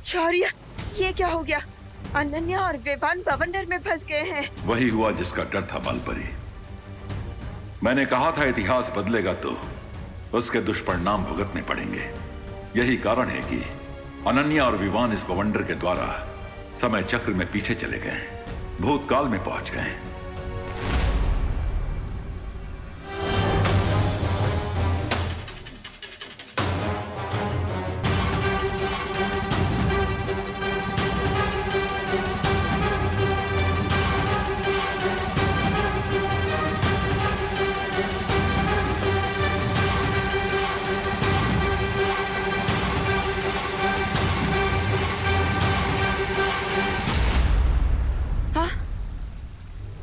शौर्य, ये क्या हो गया? अनन्या और विवान बवंडर में फंस गए हैं। वही हुआ जिसका डर था बालपरी। मैंने कहा था इतिहास बदलेगा तो उसके दुष्परिणाम भुगतने पड़ेंगे। यही कारण है कि अनन्या और विवान इस बवंडर के द्वारा समय चक्र में पीछे चले गए, भूतकाल में पहुंच गए।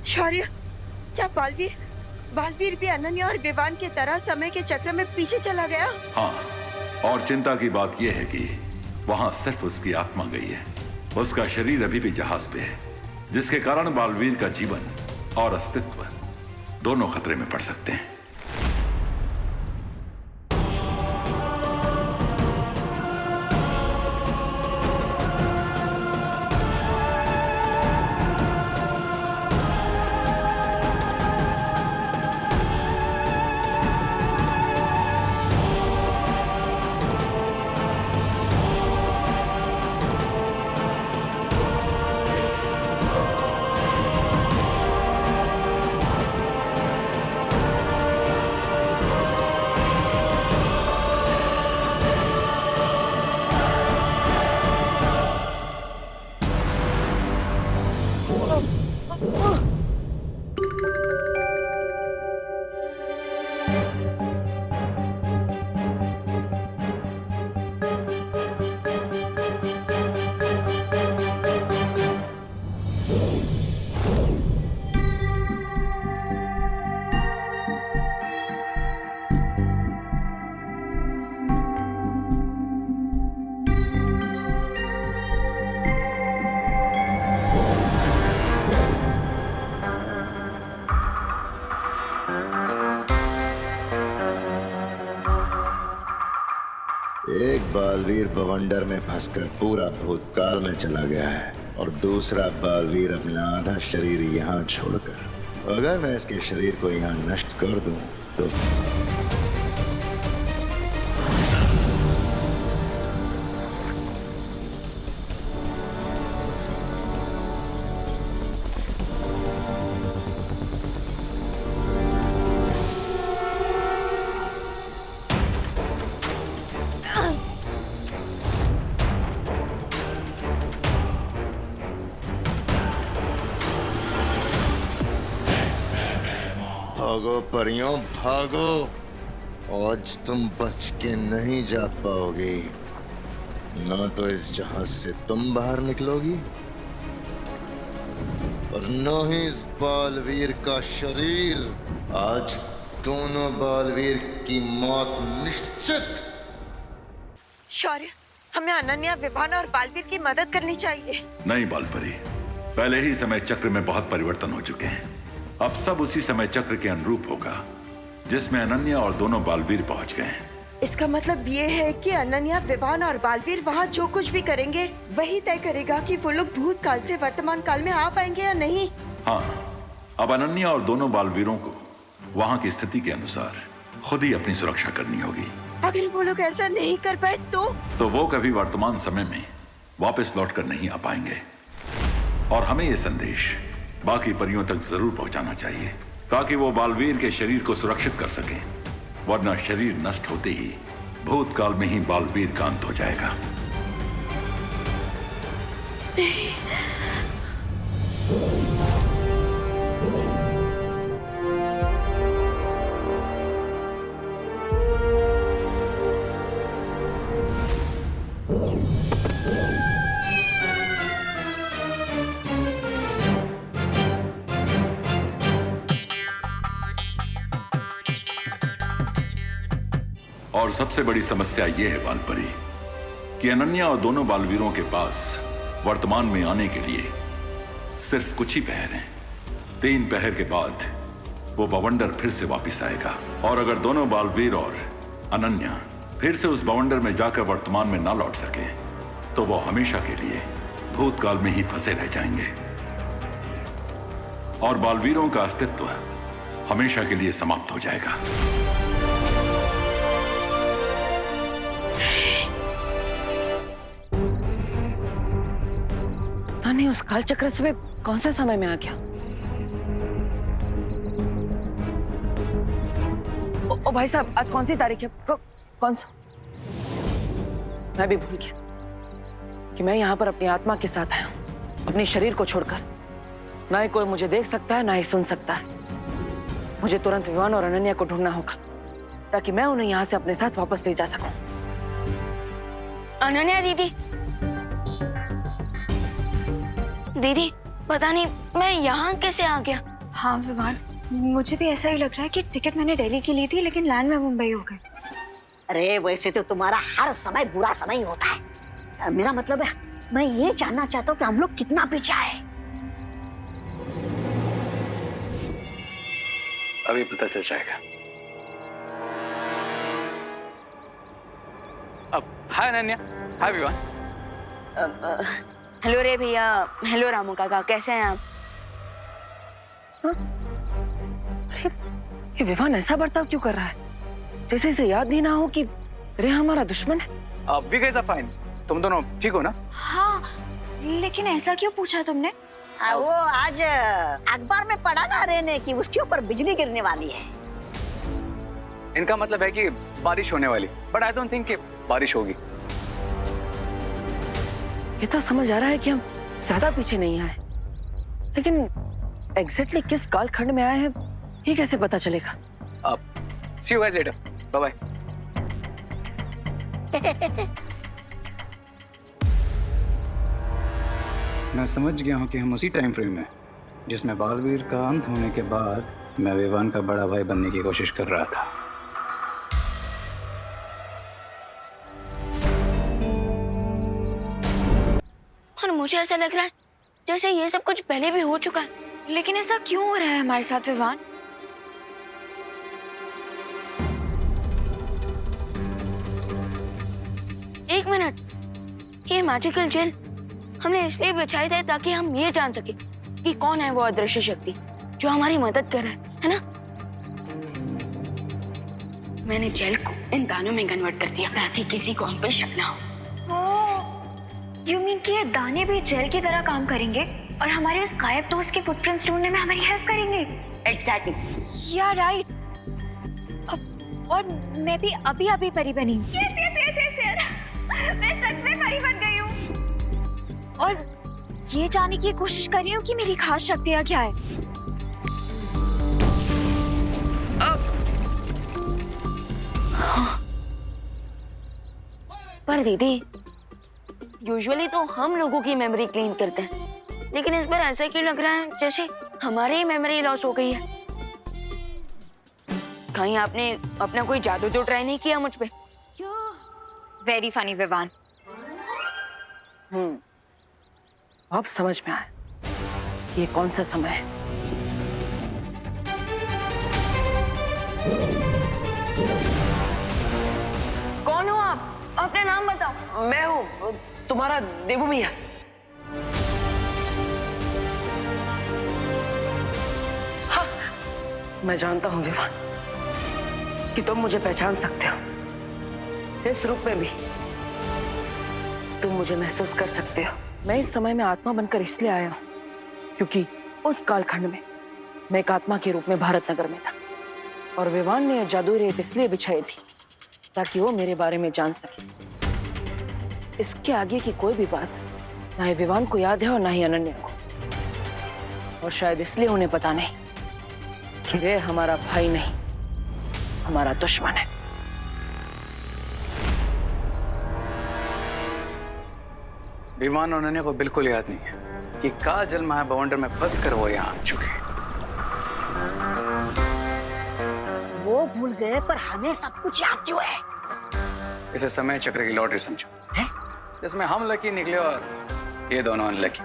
शौर्य, क्या बालवीर भी अनन्या और विवान की तरह समय के चक्र में पीछे चला गया? हाँ, और चिंता की बात यह है कि वहां सिर्फ उसकी आत्मा गई है। उसका शरीर अभी भी जहाज पे है, जिसके कारण बालवीर का जीवन और अस्तित्व दोनों खतरे में पड़ सकते हैं। एक बालवीर बवंडर में फंसकर पूरा भूतकाल में चला गया है और दूसरा बालवीर अपना आधा शरीर यहाँ छोड़कर। अगर मैं इसके शरीर को यहाँ नष्ट कर दूं तो भागो परियों भागो, आज तुम बच के नहीं जा पाओगी। ना तो इस जहाज से तुम बाहर निकलोगी और न ही इस बालवीर का शरीर। आज दोनों बालवीर की मौत निश्चित। शौर्य, हमें अनन्या, विवान और बालवीर की मदद करनी चाहिए। नहीं बालपरी, पहले ही समय चक्र में बहुत परिवर्तन हो चुके हैं। अब सब उसी समय चक्र के अनुरूप होगा जिसमें अनन्या और दोनों बालवीर पहुंच गए हैं। इसका मतलब ये है कि अनन्या, विवान और बालवीर वहाँ जो कुछ भी करेंगे वही तय करेगा कि वो लोग भूतकाल से वर्तमान काल में आ पाएंगे या नहीं। हाँ, अब अनन्या और दोनों बालवीरों को वहाँ की स्थिति के अनुसार खुद ही अपनी सुरक्षा करनी होगी। अगर वो लोग ऐसा नहीं कर पाए तो वो कभी वर्तमान समय में वापस लौटकर नहीं आ पाएंगे। और हमें ये संदेश बाकी परियों तक जरूर पहुंचाना चाहिए ताकि वो बालवीर के शरीर को सुरक्षित कर सकें, वरना शरीर नष्ट होते ही भूतकाल में ही बालवीर का अंत हो जाएगा। और सबसे बड़ी समस्या यह है बालपरी कि अनन्या और दोनों बालवीरों के पास वर्तमान में आने के लिए सिर्फ कुछ ही पहर हैं। 3 पहर के बाद वो बवंडर फिर से वापस आएगा, और अगर दोनों बालवीर और अनन्या फिर से उस बवंडर में जाकर वर्तमान में ना लौट सके तो वो हमेशा के लिए भूतकाल में ही फंसे रह जाएंगे और बालवीरों का अस्तित्व हमेशा के लिए समाप्त हो जाएगा। नहीं, उस काल चक्र से मैं कौन सा समय में आ गया? ओ भाई साहब, आज कौन सी तारीख है? कौन सा? मैं भी भूल गया कि मैं यहाँ पर अपनी आत्मा के साथ आया हूँ, अपने शरीर को छोड़कर। ना ही कोई मुझे देख सकता है, ना ही सुन सकता है। मुझे तुरंत विवान और अनन्या को ढूंढना होगा ताकि मैं उन्हें यहाँ से अपने साथ वापस ले जा सकूं। अनन्या दीदी, दीदी पता नहीं मैं यहाँ कैसे आ गया। हाँ विवान, मुझे भी ऐसा ही लग रहा है कि टिकट मैंने दिल्ली की ली थी लेकिन लैंड में मुंबई हो गई। अरे वैसे तो तुम्हारा हर समय बुरा समय ही होता है। मेरा मतलब है, मैं ये जानना चाहता हूँ कि हम लोग कितना पीछे आए। अभी पता चल जाएगा। अब हाय अनन्या, हाय विवान। हेलो रे भैया, हेलो रामू काका, कैसे हैं आप? ये विवान ऐसा बर्ताव क्यों कर रहा है, जैसे इसे याद नहीं ना हो कि रे हमारा दुश्मन है। We guys are fine. तुम दोनों ठीक हो ना? हाँ, लेकिन ऐसा क्यों पूछा तुमने? वो आज अखबार में पढ़ा ना रे ने कि उसके ऊपर बिजली गिरने वाली है। इनका मतलब है कि बारिश होने वाली, बट आई डोंट थिंक कि बारिश होगी। ये तो समझ आ रहा है कि हम ज्यादा पीछे नहीं आए, लेकिन एग्जैक्टली किस कालखंड में आए हैं ये कैसे पता चलेगा? See you guys later, bye bye. मैं समझ गया हूँ कि हम उसी टाइम फ्रेम में जिसमें बालवीर का अंत होने के बाद मैं विवान का बड़ा भाई बनने की कोशिश कर रहा था। और मुझे ऐसा लग रहा है जैसे ये सब कुछ पहले भी हो चुका है। लेकिन ऐसा क्यों हो रहा है हमारे साथ विवान? एक मिनट, ये मैजिकल जेल हमने इसलिए बिछाई थी ताकि हम ये जान सके कि कौन है वो अदृश्य शक्ति जो हमारी मदद कर रहा है ना? मैंने जेल को इन दानों में कन्वर्ट कर दिया ताकि किसी को हम पे शक ना हो। यू मीन कि ये दाने भी जेल की तरह काम करेंगे और हमारे उस गायब दोस्त के फुटप्रिंट्स ढूंढने में हमारी हेल्प करेंगे? एग्जैक्टली। या राइट। और मैं भी अभी परी बनी हूँ। मैं सच में परी बन गई हूँ और ये जानने की कोशिश कर रही हूँ कि मेरी खास शक्तियाँ क्या है। पर दीदी, यूजुअली तो हम लोगों की मेमोरी क्लीन करते हैं, लेकिन इस बार ऐसा क्यों लग रहा है जैसे हमारी मेमोरी लॉस हो गई है? कहीं आपने अपना कोई जादू तो ट्राई नहीं किया मुझ पे? Very funny Vivaan. अब समझ में आया ये कौन सा समय है। कौन हो आप? अपना नाम बताओ। मैं हूँ तुम्हारा देवू मिया। हाँ, मैं जानता हूँ विवान कि तुम मुझे पहचान सकते हो। इस रूप में भी तुम मुझे महसूस कर सकते हो। मैं इस समय में आत्मा बनकर इसलिए आया हूँ क्योंकि उस कालखंड में मैं एक आत्मा के रूप में भारत नगर में था और विवान ने यह जादुई रेत इसलिए बिछाई थी ताकि वो मेरे बारे में जान सके। इसके आगे की कोई भी बात ना ही विवान को याद है और ना ही अनन्या को, और शायद इसलिए उन्हें पता नहीं कि वे हमारा भाई नहीं, हमारा दुश्मन है। विमान और अनन्या को बिल्कुल याद नहीं है कि काजल महाभवंडर में फंस कर वो यहाँ आ चुके हैं। वो भूल गए पर हमें सब कुछ याद क्यों है? इसे समय चक्र की लॉटरी समझो, जिसमें हम लकी निकले और ये दोनों अनलकी।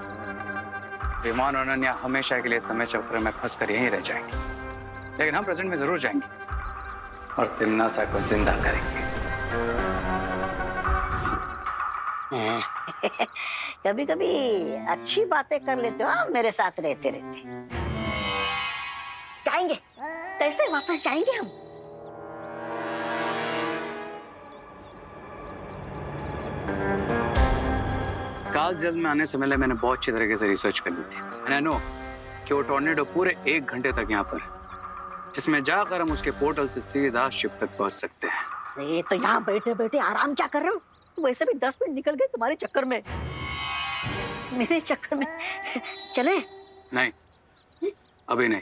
विमान और अनन्या हमेशा के लिए समय चक्र में फंस कर यहीं रह जाएंगे, लेकिन हम प्रेजेंट में जरूर जाएंगे और तिम्नासा को जिंदा करेंगे। कभी कभी अच्छी बातें कर लेते हो आप मेरे साथ रहते रहते। जाएंगे कैसे वापस जाएंगे हम? काल जल में आने से पहले मैंने बहुत अच्छी तरीके से रिसर्च कर ली थी। एंड आई नो कि वो टॉर्नेडो पूरे 1 घंटे तक यहाँ पर, जिसमें जाकर हम उसके पोर्टल से सीधा शिप तक पहुंच सकते हैं। अरे तो यहाँ बैठे बैठे आराम क्या कर रहे हो? वैसे भी 10 मिनट निकल गए तुम्हारे चक्कर में, मेरे चक्कर में। चले? नहीं, अभी नहीं,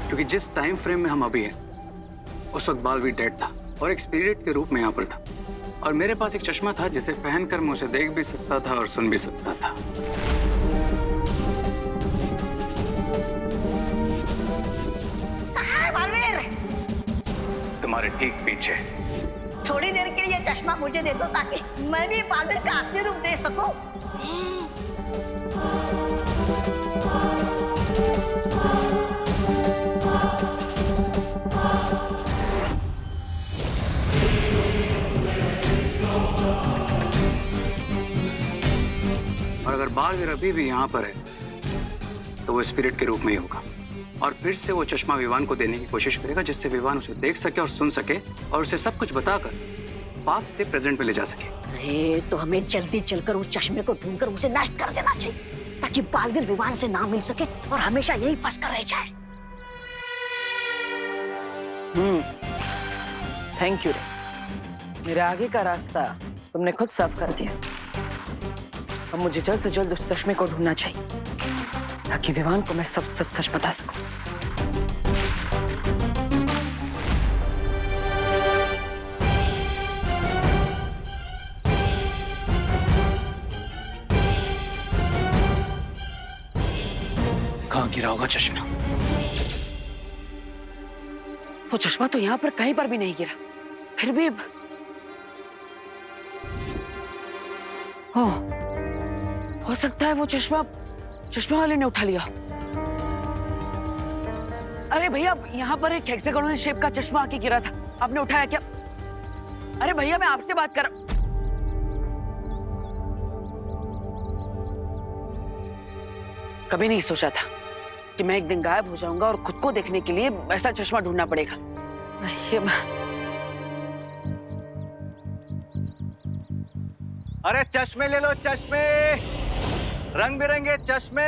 क्योंकि जिस टाइम फ्रेम में हम अभी हैं, उस वक्त बालवीर डेड था और एक स्पिरिट के रूप में यहाँ पर था, और मेरे पास एक चश्मा था जिसे पहनकर मैं उसे देख भी सकता था और सुन भी सकता था। कहाँ है बालवीर? तुम्हारे ठीक पीछे। थोड़ी देर के लिए चश्मा मुझे दे दो ताकि मैं भी बालवीर का असली रूप देख सकूं। और अगर बालवीर अभी भी यहाँ पर है तो वो स्पिरिट के रूप में ही होगा, और फिर से वो चश्मा विवान को देने की कोशिश करेगा, जिससे विवान उसे देख सके और सुन सके और उसे सब कुछ बताकर पास्ट से प्रेजेंट में ले जा सके। अरे तो हमें जल्दी चलकर उस चश्मे को ढूंढकर उसे नष्ट कर देना चाहिए ताकि बालवीर विवान से ना मिल सके और हमेशा यही फंस कर रह जाए। Thank you. मेरे आगे का रास्ता तुमने खुद साफ कर दिया। अब मुझे जल्द से जल्द उस चश्मे को ढूंढना चाहिए ताकि विवान को मैं सब सच सच बता सकूं। कहाँ गिरा होगा चश्मा? वो चश्मा तो यहाँ पर कहीं पर भी नहीं गिरा, फिर भी हो सकता है वो चश्मा वाले ने उठा लिया। अरे भैया, यहाँ पर एक हेक्सागोनल शेप का चश्मा आके गिरा था, आपने उठाया क्या? अरे भैया, मैं आपसे बात कर। कभी नहीं सोचा था कि मैं एक दिन गायब हो जाऊंगा और खुद को देखने के लिए ऐसा चश्मा ढूंढना पड़ेगा। अरे चश्मे ले लो, चश्मे, रंग बिरंगे चश्मे।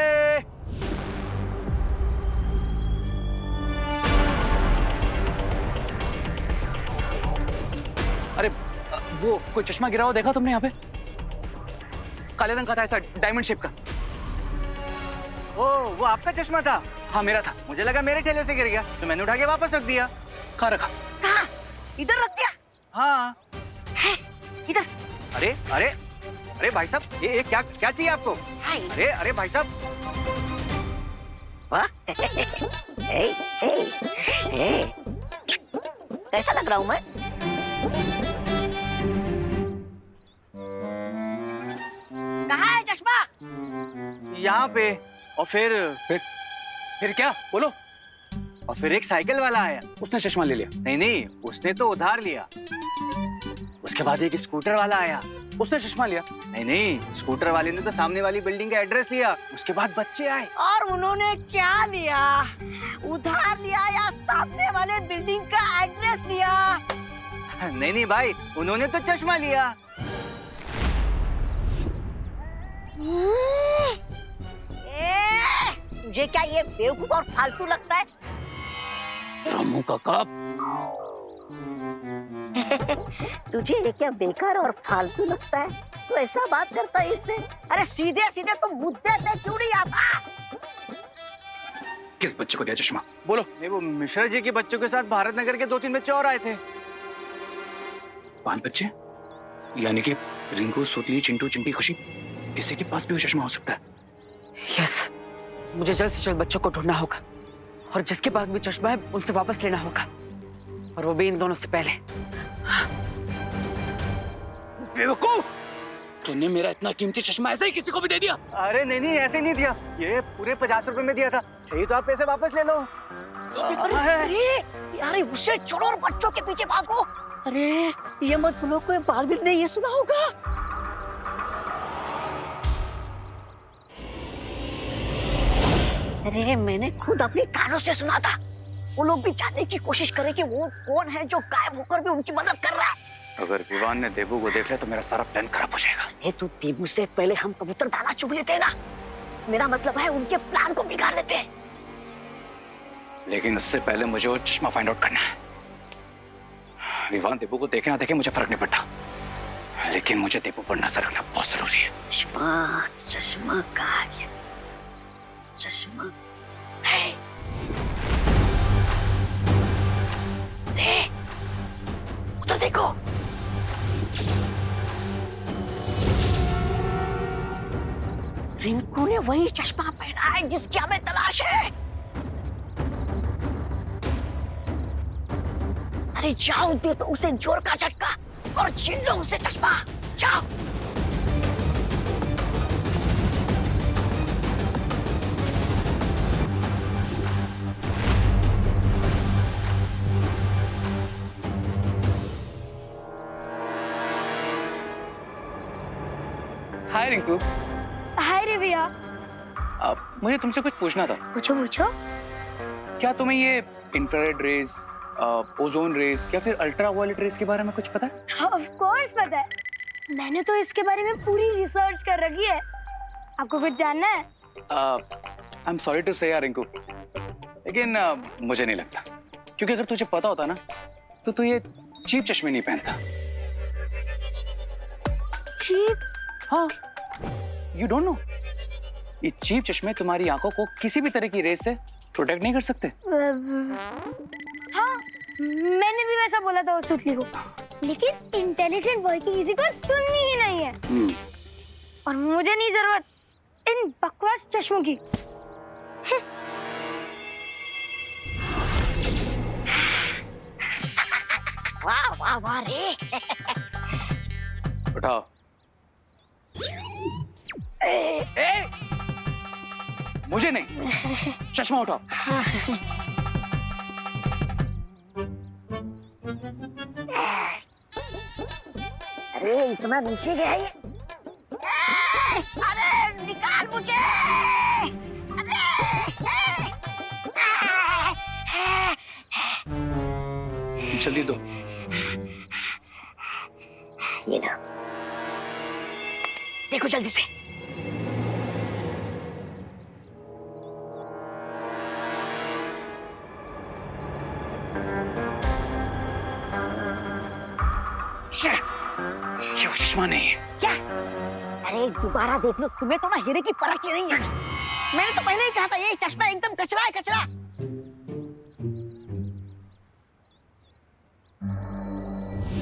अरे वो कोई चश्मा गिरा हुआ देखा तुमने यहाँ पे? काले रंग का था, ऐसा डायमंड शेप का। ओ, वो आपका चश्मा था? हाँ, मेरा था। मुझे लगा मेरे ठेले से गिर गया तो मैंने उठा के वापस रख दिया। कहाँ रखा? कहाँ? इधर रख दिया? हाँ। है, इधर। अरे अरे अरे भाई साहब, ये क्या क्या चाहिए आपको? अरे अरे भाई साहब। वाह, कैसा लग रहा हूँ मैं? कहाँ है चश्मा? यहाँ पे। और फिर क्या? बोलो। और फिर एक साइकिल वाला आया, उसने चश्मा ले लिया? नहीं नहीं, उसने तो उधार लिया। उसके बाद एक स्कूटर वाला आया, उसने चश्मा लिया? नहीं नहीं, स्कूटर वाले ने तो सामने वाली बिल्डिंग का एड्रेस लिया। उसके बाद बच्चे आए। और उन्होंने क्या लिया? उधार लिया या सामने वाले बिल्डिंग का एड्रेस लिया? नहीं नहीं भाई, उन्होंने तो चश्मा लिया। तुझे क्या ये बेवकूफ और फालतू लगता है? रामू काका। तुझे ये क्या बेकार और फालतू लगता है? तो ऐसा बात करता है इससे? अरे सीधे सीधे तुम मुद्दे पे क्यों नहीं आता? किस बच्चे को दिया चश्मा? बोलो। नहीं, वो मिश्रा जी के बच्चों के साथ भारत नगर के 2-3 बच्चे और आए थे। 5 बच्चे? यानी कि रिंकू, सुतली, चिंटू, चिंटी, खुशी, किसी के पास भी वो चश्मा हो सकता है। यस, मुझे जल्द से जल्द बच्चों को ढूंढना होगा और जिसके पास भी चश्मा है उनसे वापस लेना होगा, और वो भी इन दोनों से पहले। बेवकूफ! तूने मेरा इतना कीमती चश्मा ऐसे ही किसी को भी दे दिया? अरे नहीं नहीं, ऐसे नहीं दिया, ये पूरे 50 रुपए में दिया था। चाहिए तो आप पैसे वापस ले लो। अरे उससे छोड़ो और बच्चों के पीछे भागो। अरे ये मत भूलो, कोई बालवीर ने ये सुना होगा। अरे मैंने खुद अपने कानों से सुना था। वो लोग भी जानने की कोशिश करें कि वो कौन है जो गायब होकर भी उनकी मदद कर रहा है। अगर विवान ने देबू को देख लिया तो मेरा सारा प्लान खराब हो जाएगा। ये तू देबू से पहले हम कबूतर दाना चुग लेते ना, मेरा मतलब है उनके प्लान को बिगाड़ देते। लेकिन उससे पहले मुझे वो चश्मा फाइंड आउट करना है। विवान देबू को देखे ना देखे मुझे फर्क नहीं पड़ता, लेकिन मुझे देबू पर नजर रखना बहुत जरूरी है। चश्मा चश्मा कहाँ गया? चश्मा है। उधर देखो। रिंकू ने वही चश्मा पहना है जिसकी हमें तलाश है। अरे जाओ, दे तो उसे जोर का झटका और छीन लो उसे चश्मा। जाओ। हाय रिंकू। हाय रे भैया। मुझे तुमसे कुछ पूछना था। पूछो पूछो। क्या तुम्हें ये इंफ्रारेड रेज, ओजोन रेज या फिर अल्ट्रा वायलेट रेज के बारे में कुछ पता है? ऑफ कोर्स पता है, मैंने तो इसके बारे में पूरी रिसर्च कर रखी है। आपको कुछ जानना है? आई एम सॉरी टू से यार रिंकू, लेकिन मुझे नहीं लगता, क्योंकि अगर तुझे पता होता ना तो तू ये चीप चश्मे नहीं पहनता। चीप? हाँ, यू डोंट नो, ये चीप चश्मे तुम्हारी आंखों को किसी भी तरह की रेस से प्रोटेक्ट नहीं कर सकते। हाँ, मैंने भी वैसा बोला था उस सुतली को, लेकिन इंटेलिजेंट बॉय की किसी को सुननी ही नहीं है। और मुझे नहीं जरूरत इन बकवास चश्मों की। वाह वाह वाह रे। उठाओ। ए! मुझे नहीं, चश्मा उठाओ। अरे इतना नीचे गया ये। अरे निकाल मुझे। जल्दी दो। ये ना, देखो जल्दी से। ये वो चश्मा नहीं है। क्या? अरे दोबारा देख लो, तुम्हें तो ना हीरे की परख ही नहीं है। मैंने तो पहले ही कहा था ये चश्मा एकदम कचरा है, कचरा।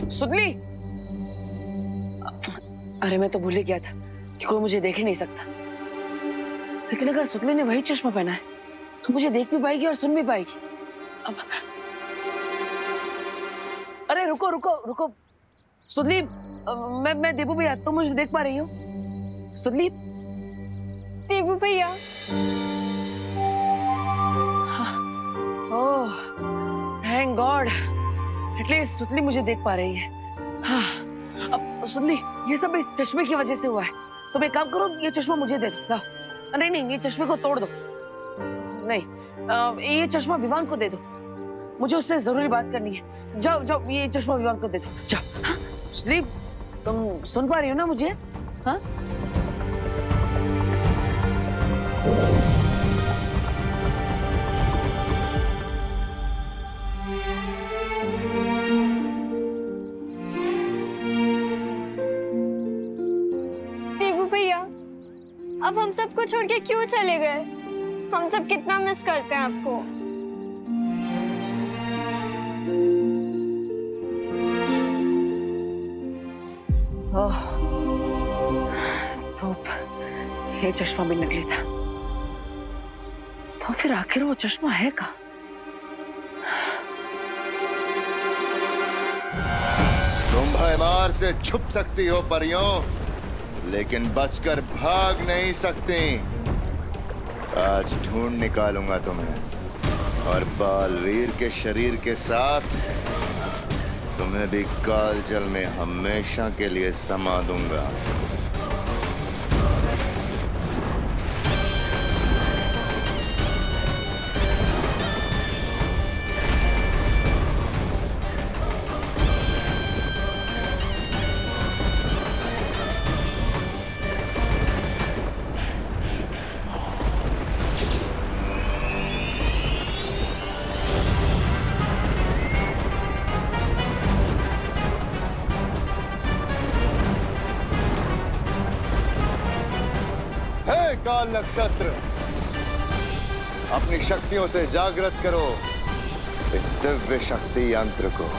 सुनली? अरे मैं तो भूल ही गया था कि कोई मुझे देख ही नहीं सकता, लेकिन अगर सुतली ने वही चश्मा पहना है तो मुझे देख भी पाएगी और सुन भी पाएगी। अब अरे रुको रुको रुको सुतली, मैं देबू भैया, तुम मुझे देख पा रही हो? सुतली? देबू भैया। ओह थैंक गॉड, एटलीस्ट सुतली मुझे देख पा रही है। हाँ, अब सुतली, ये सब इस चश्मे की वजह से हुआ है। तुम एक काम करो, ये चश्मा मुझे दे दो। लाओ। नहीं नहीं, ये चश्मे को तोड़ दो। नहीं, ये चश्मा विवान को दे दो, मुझे उससे जरूरी बात करनी है। जाओ जाओ, ये चश्मा विवान को दे दो, जाओ। हाँ? सुतली, तुम सुन पा रही हो ना मुझे? हाँ? देबू भैया, अब हम सबको छोड़ के क्यों चले गए? हम सब कितना मिस करते हैं आपको। ओह, तो ये चश्मा भी नकली था, तो फिर आखिर वो चश्मा है कहाँ? तुम भयमार से छुप सकती हो परियों, लेकिन बचकर भाग नहीं सकती। आज ढूंढ निकालूंगा तुम्हें और बालवीर के शरीर के साथ तुम्हें भी कालजल में हमेशा के लिए समा दूंगा। महाकाल नक्षत्र। अपनी शक्तियों से जागृत करो इस दिव्य शक्ति यंत्र को।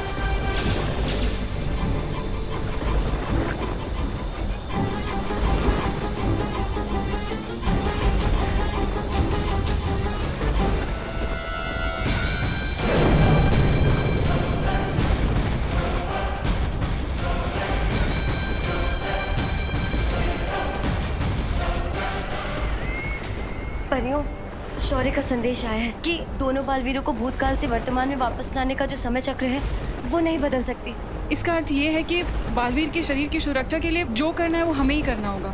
परियों, शौर्य का संदेश आया है कि दोनों बालवीरों को भूतकाल से वर्तमान में वापस लाने का जो समय चक्र है वो नहीं बदल सकती। इसका अर्थ ये है कि बालवीर के शरीर की सुरक्षा के लिए जो करना है वो हमें ही करना होगा।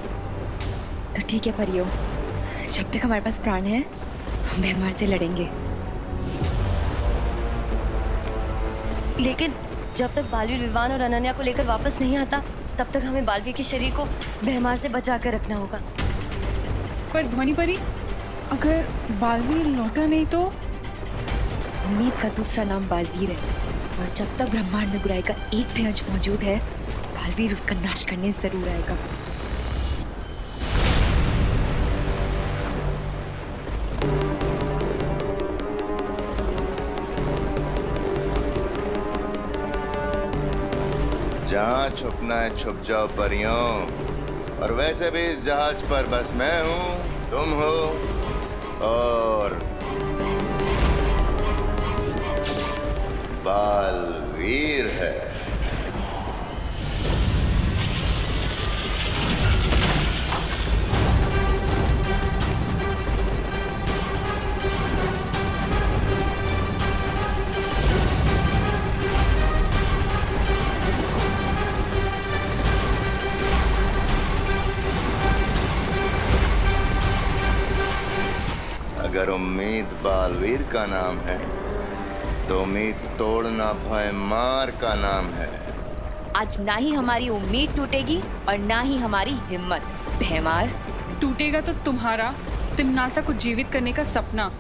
तो ठीक है परियों, जब तक हमारे पास प्राण है हम भैमार से लड़ेंगे। लेकिन जब तक बालवीर विवान और अनन्या को लेकर वापस नहीं आता तब तक हमें बालवीर के शरीर को भैमार से बचा कर रखना होगा। पर ध्वनि परी, अगर बालवीर लौटा नहीं तो? उम्मीद का दूसरा नाम बालवीर है और जब तक ब्रह्मांड में बुराई का एक भी अंश मौजूद है बालवीर उसका नाश करने जरूर आएगा। जहाँ छुपना है छुप जाओ परियों। और वैसे भी इस जहाज पर बस मैं हूँ, तुम हो और बालवीर है। अगर उम्मीद बालवीर का नाम है तो उम्मीद तोड़ना भयमार का नाम है। आज ना ही हमारी उम्मीद टूटेगी और ना ही हमारी हिम्मत। भैमार, टूटेगा तो तुम्हारा तिमनासा को जीवित करने का सपना।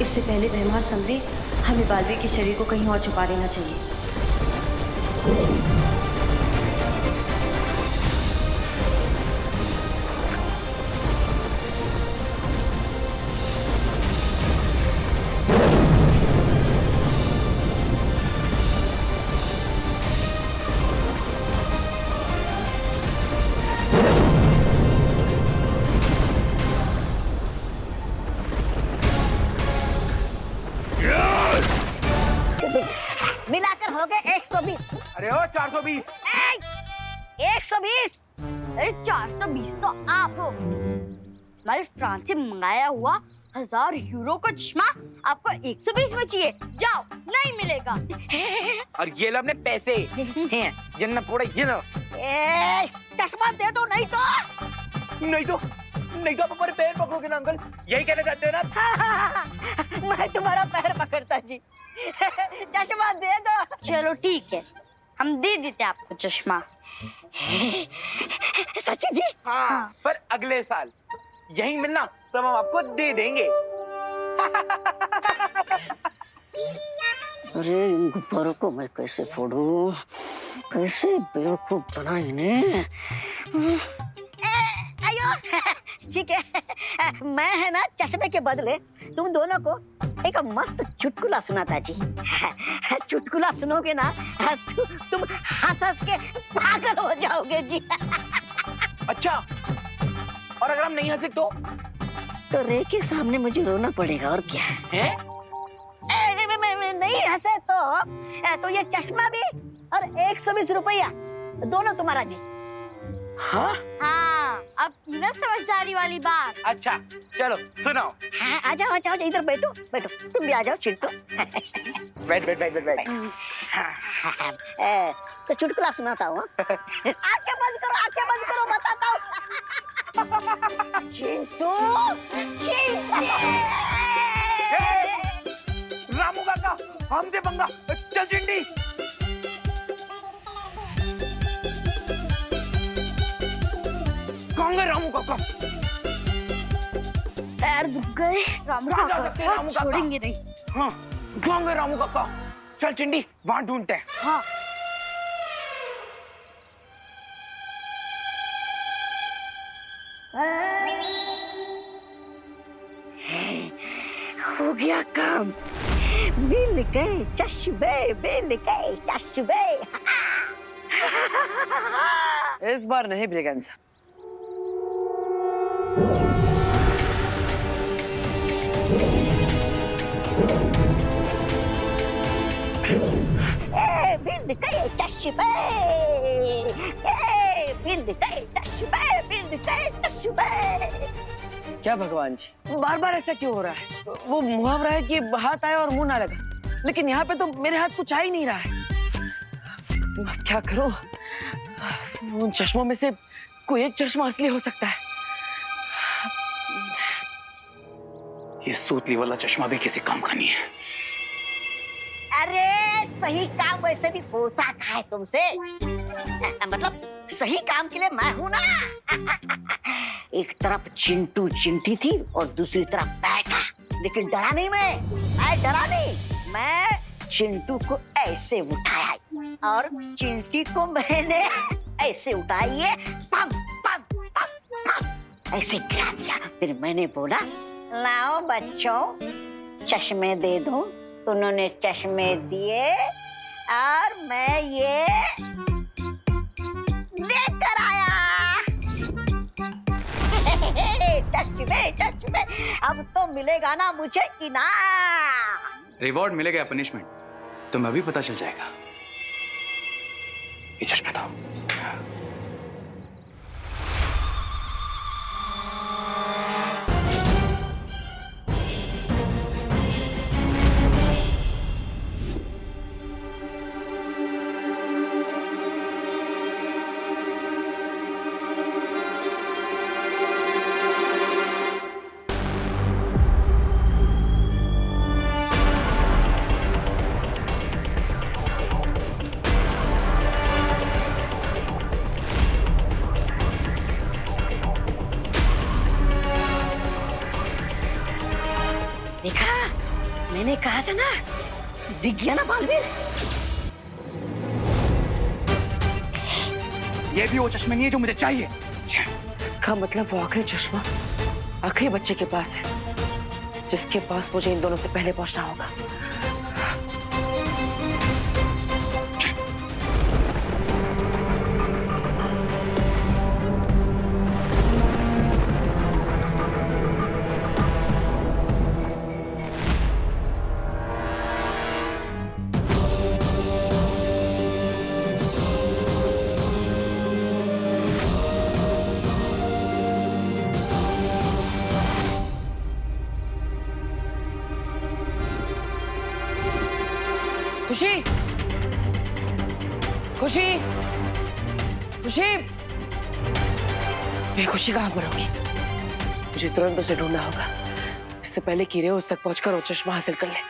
इससे पहले भैमार समझे हमें बालवीर के शरीर को कहीं और छुपा लेना चाहिए। मिलाकर हो गए 120। अरे ओ 420। 120। अरे 420 तो आप हो। हमारे फ्रांस से मंगाया हुआ 1000 यूरो का चश्मा आपको 120 में चाहिए। जाओ, नहीं मिलेगा। और ये लो अपने पैसे हैं, ये ना पड़ा, ये लो। चश्मा दे दो, नहीं तो आप हमारे पैर पकड़ोगे ना अंकल, यही कहना चाहते हो ना? मैं तुम्हारा पैर पकड़ता जी। चश्मा दे दो। चलो ठीक है, हम दे देते आपको चश्मा। सच्ची जी? हाँ, पर अगले साल यही मिलना तो हम आपको दे देंगे। अरे इन गुब्बारों को मैं कैसे फोड़ूं? कैसे बेवकूफ बना इन्हें? आयो, ठीक है। मैं है ना चश्मे के बदले तुम दोनों को एक मस्त चुटकुला सुनाता जी। चुटकुला सुनोगे ना तुम हंस के पागल हो जाओगे जी। अच्छा, और अगर हम नहीं हंसे तो रे के सामने मुझे रोना पड़ेगा, और क्या है? नहीं हंसे तो ये चश्मा भी और 120 रुपया दोनों तुम्हारा जी। हाँ? हाँ, अब ना समझदारी वाली बात। अच्छा, चलो सुनाओ। हाँ, आ जाओ इधर बैठो, तुम भी आ जाओ चिंटू। बैठ। तो चुटकुला सुनाता हूँ। आंखें बंद करो, बताता हूँ। चिंटू, रामू काका, हमसे पंगा। चल चिंटी। कहाँ गए रामू काका? पैर दुख गए। रामू कहाँ जा काका सकते हैं रामू काका? छोड़ेंगे नहीं। हाँ, कहाँ गए रामू काका? चल चिंटी, वहां ढूंढते हैं। हाँ। हो गया काम। मिल गए चश्मे, मिल गए चश्मे। इस बार नहीं ब्रिगेंजा। मिल गए चश्मे, मिल गए चश्मे, मिल गए चश्मे। क्या भगवान जी, बार बार ऐसा क्यों हो रहा है? वो मुहावरा है कि हाथ आया और मुंह ना लगा, लेकिन यहाँ पे तो मेरे हाथ कुछ आ ही नहीं रहा है। अब क्या करूं? उन चश्मों में से कोई एक चश्मा असली हो सकता है। ये सूतली वाला चश्मा भी किसी काम का नहीं है। अरे सही काम वैसे भी होता है तुमसे, मतलब सही काम के लिए मैं हूं ना। एक तरफ चिंटू चिंटी थी और दूसरी तरफ मैं था, लेकिन डरा नहीं मैं डरा नहीं। मैं चिंटू को ऐसे उठाया और चिंटी को मैंने ऐसे उठाई, पम पम पम पम ऐसे गिरा दिया। फिर मैंने बोला, लाओ बच्चों चश्मे दे दो। उन्होंने चश्मे दिए और मैं ये लेकर आया। चश्मे चश्मे, अब तो मिलेगा ना मुझे इनाम। रिवॉर्ड मिलेगा या पनिशमेंट तुम्हें अभी पता चल जाएगा। ये चश्मे दो। देखा, मैंने कहा था ना, दिख गया ना बालवीर। ये भी वो चश्मे नहीं है जो मुझे चाहिए। इसका मतलब वो आखिरी चश्मा आखिरी बच्चे के पास है, जिसके पास मुझे इन दोनों से पहले पहुंचना होगा। खुशी, खुशी, खुशी, ये खुशी कहाँ पर होगी? मुझे तुरंत उसे ढूंढना होगा, इससे पहले कि रे उस तक पहुंचकर वो चश्मा हासिल कर ले।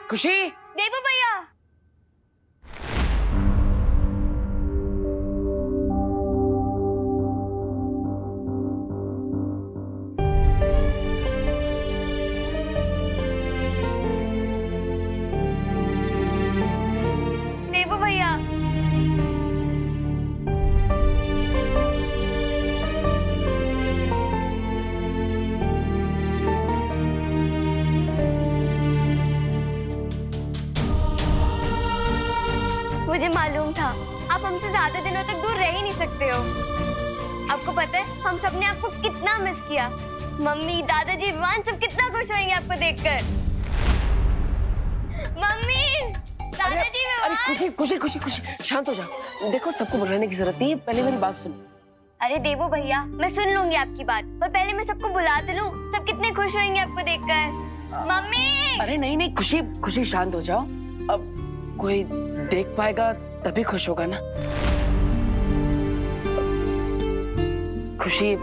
खुशी, देवू भैया। मुझे मालूम था आप हमसे ज्यादा दिनों तक दूर रह ही नहीं सकते हो। आपको पता है हम सबने आपको कितना मिस किया। मम्मी, दादाजी, विवान सब कितना खुश होंगे आपको देखकर। मम्मी, दादाजी, अरे खुशी, खुशी, खुशी, खुशी, शांत हो जाओ। देखो सबको बुलाने की जरूरत नहीं है, पहले मेरी बात सुनो। अरे देवू भैया, मैं सुन लूंगी आपकी बात, पर पहले मैं सबको बुला तो लूं। सब कितने खुश होंगे आपको देखकर। मम्मी! अरे नहीं नहीं खुशी, खुशी शांत हो जाओ। अब कोई देख पाएगा तभी खुश होगा ना। खुशी